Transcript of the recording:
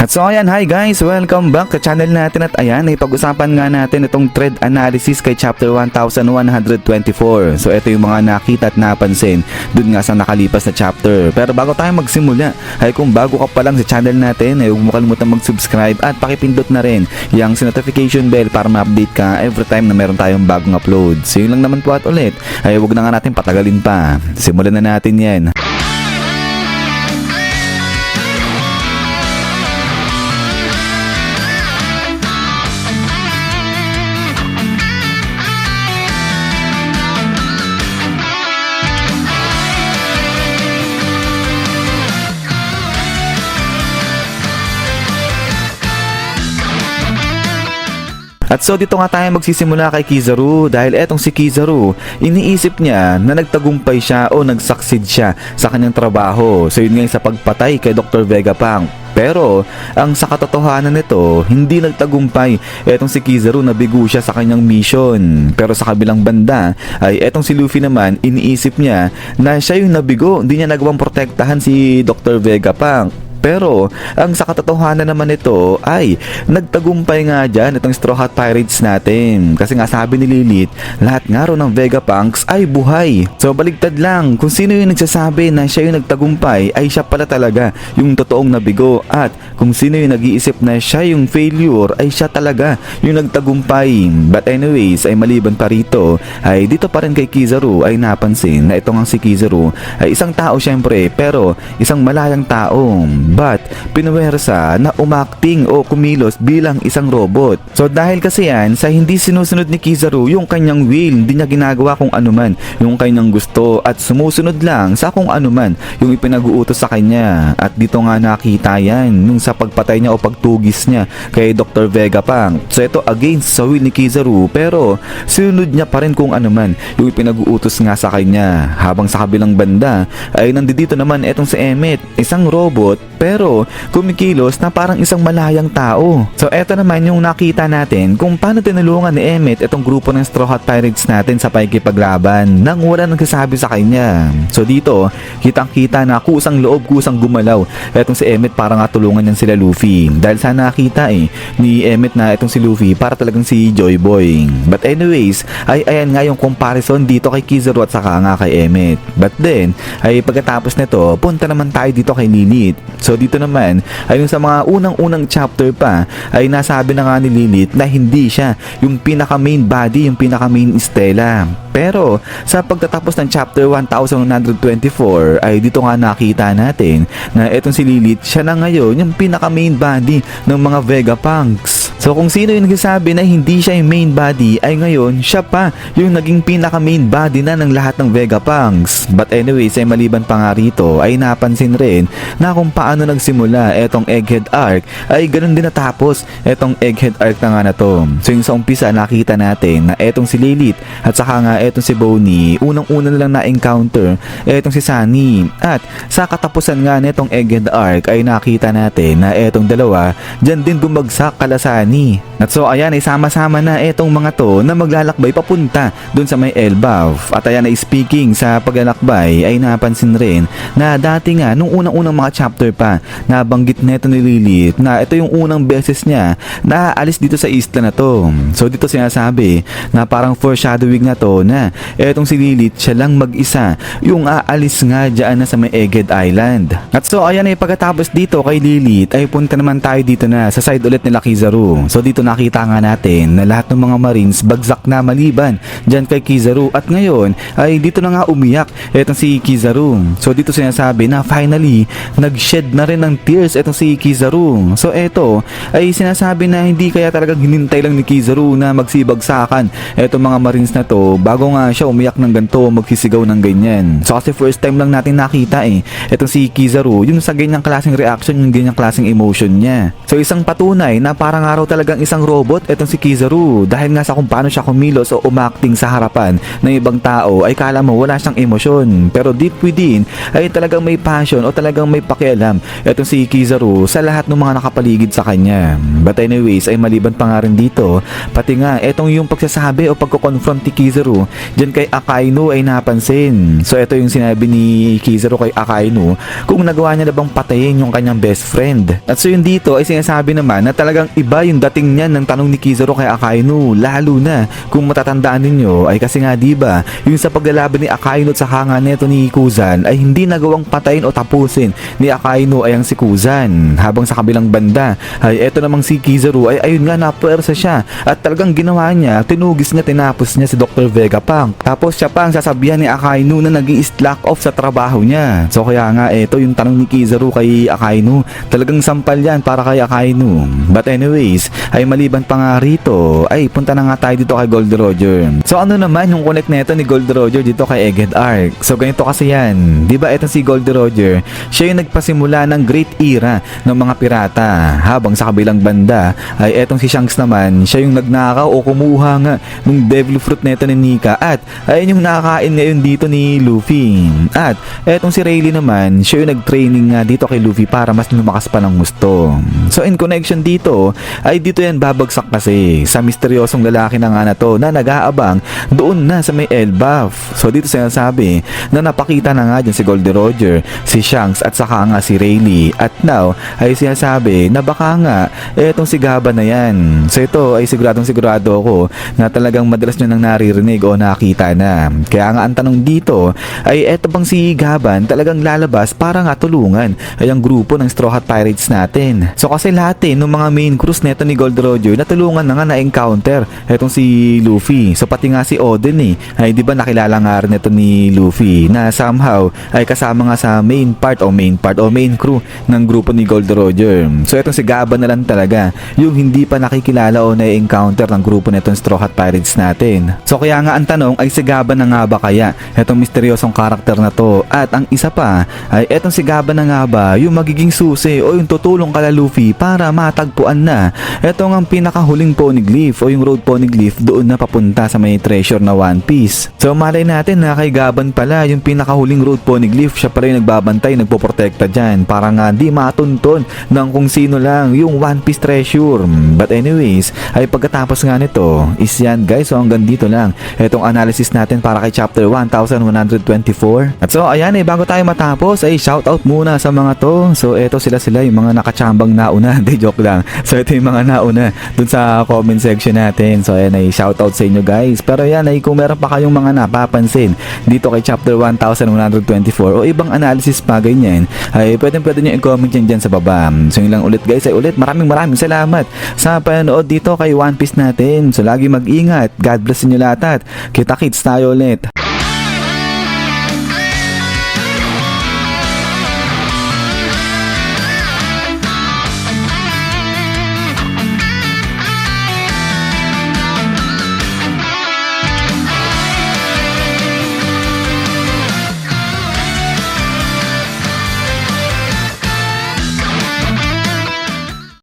At so ayan, hi guys, welcome back sa channel natin. At ayan, ipag-usapan nga natin itong thread analysis kay chapter 1124. So ito yung mga nakita at napansin dun nga sa nakalipas na chapter. Pero bago tayo magsimula, ay kung bago ka pa lang sa channel natin, ay huwag mo kalimutan mag-subscribe at pakipindot na rin yung notification bell para ma-update ka every time na meron tayong bagong upload. So yun lang naman po at ulit, ay huwag na nga natin patagalin pa. Simulan na natin yan. At so dito nga tayo magsisimula kay Kizaru dahil etong si Kizaru, iniisip niya na nagtagumpay siya o nagsucceed siya sa kanyang trabaho. So yun nga sa pagpatay kay Dr. Vegapunk. Pero ang sa katotohanan nito, hindi nagtagumpay etong si Kizaru, nabigo siya sa kanyang mission. Pero sa kabilang banda ay etong si Luffy naman, iniisip niya na siya yung nabigo, hindi niya nagawang protektahan si Dr. Vegapunk. Pero ang sa katotohanan naman nito ay nagtagumpay nga dyan itong Straw Hat Pirates natin. Kasi nga sabi ni Lilith, lahat nga ro ng Vegapunks ay buhay. So baligtad lang, kung sino yung nagsasabi na siya yung nagtagumpay ay siya pala talaga yung totoong nabigo. At kung sino yung nag-iisip na siya yung failure ay siya talaga yung nagtagumpay. But anyways, ay maliban pa rito, ay dito pa rin kay Kizaru ay napansin na ito nga si Kizaru ay isang tao syempre, pero isang malayang tao. But pinuwersa na umakting o kumilos bilang isang robot. So dahil kasi yan sa hindi sinusunod ni Kizaru yung kanyang will, hindi niya ginagawa kung anuman yung kanyang gusto at sumusunod lang sa kung anuman yung ipinag-uutos sa kanya. At dito nga nakita yan nung sa pagpatay niya o pagtugis niya kay Dr. Vegapunk. So ito against sa will ni Kizaru, pero sinunod niya pa rin kung anuman yung ipinag-uutos nga sa kanya. Habang sa kabilang banda ay nandito naman etong si Emmet, isang robot pero kumikilos na parang isang malayang tao. So eto naman yung nakita natin kung paano tinulungan ni Emmet itong grupo ng Straw Hat Pirates natin sa pakikipaglaban nang wala nagsasabi sa kanya. So dito, kitang-kita na kusang loob, kusang gumalaw etong si Emmet para nga tulungan niyan sila Luffy. Dahil sa nakita ni Emmet na itong si Luffy para talagang si Joy Boy. But anyways, ay ayan nga yung comparison dito kay Kizaru at saka nga kay Emmet. But then, ay pagkatapos nito, punta naman tayo dito kay Lilith. So dito naman ay yung sa mga unang-unang chapter pa ay nasabi na nga ni Lilith na hindi siya yung pinaka main body, yung pinaka main Stella. Pero sa pagtatapos ng chapter 1124 ay dito nga nakita natin na etong si Lilith siya na ngayon yung pinaka main body ng mga Vegapunks. So kung sino yung nagsasabi na hindi siya yung main body ay ngayon siya pa yung naging pinaka main body na ng lahat ng Vegapunks. But anyways, ay maliban pa nga rito ay napansin rin na kung paano nagsimula etong Egghead Arc ay ganun din natapos etong Egghead Arc na nga na to. So yung sa umpisa nakita natin na etong si Lilith at saka nga etong si Bonnie unang-una na lang na-encounter etong si Sunny. At sa katapusan nga netong Egghead Arc ay nakita natin na etong dalawa dyan din bumagsak kala Sunny. At so ayan ay sama-sama na etong mga to na maglalakbay papunta dun sa may Elbaf. At ayan ay speaking sa paglalakbay ay napansin rin na dati nga nung unang-unang mga chapter pa nabanggit neto ni Lilith na ito yung unang beses niya na aalis dito sa isla na to. So dito sinasabi na parang foreshadowing na to na etong si Lilith siya lang mag-isa yung aalis nga dyan na sa may Egghead Island. At so ayan ay pagkatapos dito kay Lilith ay punta naman tayo dito na sa side ulit nila Kizaru. So dito nakita nga natin na lahat ng mga Marines bagsak na maliban dyan kay Kizaru. At ngayon ay dito na nga umiyak etong si Kizaru. So dito sinasabi na finally nag-shed na rin ng tears etong si Kizaru. So eto ay sinasabi na hindi kaya talagang hinintay lang ni Kizaru na magsibagsakan etong mga Marines na to bago nga siya umiyak ng ganito, magsisigaw ng ganyan. So kasi first time lang natin nakita etong si Kizaru yung sa ganyang klaseng reaction, yung ganyang klaseng emotion niya. So isang patunay na parang araw talagang isang robot etong si Kizaru dahil nga sa kung paano siya kumilos o umakting sa harapan ng ibang tao ay kala mo wala siyang emosyon, pero deep within ay talagang may passion o talagang may pakialam etong si Kizaru sa lahat ng mga nakapaligid sa kanya. But anyways ay maliban pa nga rin dito, pati nga etong yung pagsasabi o pagko-confront ni Kizaru dyan kay Akainu ay napansin. So ito yung sinabi ni Kizaru kay Akainu kung nagawa niya na bang patayin yung kanyang best friend. At so yun dito ay sinasabi naman na talagang iba yung dating niyan ng tanong ni Kizaru kay Akainu, lalo na kung matatandaan ninyo ay kasi nga diba yung sa paglalaban ni Akainu at saka nga neto ni Kuzan ay hindi nagawang patayin o tapusin ni Akainu ay ang si Kuzan, habang sa kabilang banda ay eto namang si Kizaru ay ayun nga napuwersa siya at talagang ginawa niya, tinugis niya, tinapos niya si Dr. Vegapunk. Tapos siya pa ang sasabihan ni Akainu na nag-i-slack off sa trabaho niya. So kaya nga eto yung tanong ni Kizaru kay Akainu, talagang sampal yan para kay Akainu. But anyways, ay maliban pa nga rito, ay punta na nga tayo dito kay Gold Roger. So ano naman yung connect neto ni Gold Roger dito kay Egghead Arc? So ganito kasi yan, di ba etong si Gold Roger, siya yung nagpasimula ng great era ng mga pirata, habang sa kabilang banda ay etong si Shanks naman, siya yung nagnakaw o kumuha nga ng devil fruit neto ni Nika at ayun yung nakakain ngayon dito ni Luffy. At etong si Rayleigh naman, siya yung nag-training nga dito kay Luffy para mas lumakas pa ng gusto. So in connection dito, ay dito yan babagsak kasi sa misteryosong lalaki na nga na to na nag-aabang doon na sa may Elbaf. So dito sinasabi na napakita na nga dyan si Goldie Roger, si Shanks at saka nga si Rayleigh. At now ay sinasabi na baka nga etong si Gaba na yan. So ito ay sigurado ako na talagang madalas nyo nang naririnig o nakita na. Kaya nga ang tanong dito ay eto bang si Gaban talagang lalabas para nga tulungan ay ang grupo ng Straw Hat Pirates natin. So kasi lahat ng mga main crews neto ni Gold Roger natulungan na nga na-encounter etong si Luffy. So pati nga si Oden ay di ba nakilala nga rin ito ni Luffy na somehow ay kasama nga sa main crew ng grupo ni Gold Roger. So etong si Gaban na lang talaga yung hindi pa nakikilala o na-encounter ng grupo netong Straw Hat Pirates natin. So kaya nga ang tanong ay si Gaban na nga ba kaya etong misteryosong karakter na to? At ang isa pa ay etong si Gaban na nga ba yung magiging susi o yung tutulong kala Luffy para matagpuan na etong ang pinakahuling poneglyph o yung road poneglyph doon na papunta sa may treasure na One Piece. So malay natin na kay Gaban pala yung pinakahuling road poneglyph, siya pala yung nagbabantay, nagpoprotekta dyan para nga di matunton ng kung sino lang yung One Piece treasure. But anyways, ay pagkatapos nga nito is yan guys, so hanggang dito lang etong analysis natin para kay chapter 1124. At so ayan bago tayo matapos ay shoutout muna sa mga to. So eto sila yung mga nakachambang nauna. Hindi, joke lang. So ito yung mga nauna dun sa comment section natin. So ayan ay shoutout sa inyo guys. Pero ayan ay kung meron pa kayong mga napapansin dito kay chapter 1124 o ibang analysis pa ganyan, ay pwede nyo i-comment yan dyan sa baba. So yun lang ulit guys, ay ulit maraming salamat sa panonood dito kay One Piece natin. So lagi mag-ingat, God bless inyo lahat at kita-kits tayo ulit.